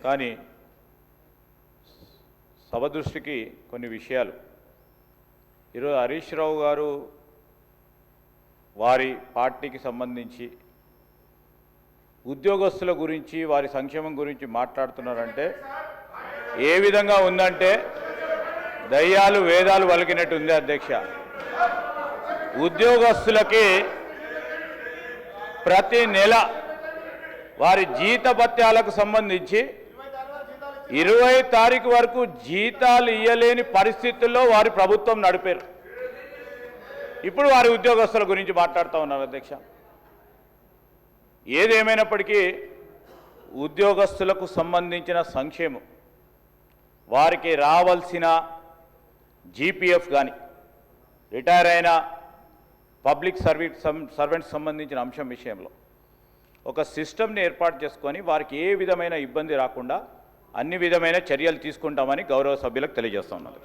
కానీ సభ దృష్టికి కొన్ని విషయాలు ఈరోజు హరీష్ రావు గారు వారి పార్టీకి సంబంధించి ఉద్యోగస్తుల గురించి వారి సంక్షేమం గురించి మాట్లాడుతున్నారంటే ఏ విధంగా ఉందంటే దయ్యాలు వేదాలు వలికినట్టు ఉంది అధ్యక్ష. ఉద్యోగస్తులకి ప్రతి నెల వారి జీతభత్యాలకు సంబంధించి 20 తారీఖు వరకు జీతాలు ఇయ్యలేని పరిస్థితుల్లో వారి ప్రభుత్వం నడిపారు. ఇప్పుడు వారి ఉద్యోగస్తుల గురించి మాట్లాడుతూ ఉన్నారు అధ్యక్ష. ఏదేమైనప్పటికీ ఉద్యోగస్తులకు సంబంధించిన సంక్షేమం వారికి రావాల్సిన జీపీఎఫ్ కానీ రిటైర్ అయిన పబ్లిక్ సర్వెంట్స్ సంబంధించిన అంశం విషయంలో ఒక సిస్టమ్ని ఏర్పాటు చేసుకొని వారికి ఏ విధమైన ఇబ్బంది రాకుండా అన్ని విధమైన చర్యలు తీసుకుంటామని గౌరవ సభ్యులకు తెలియజేస్తున్నాను.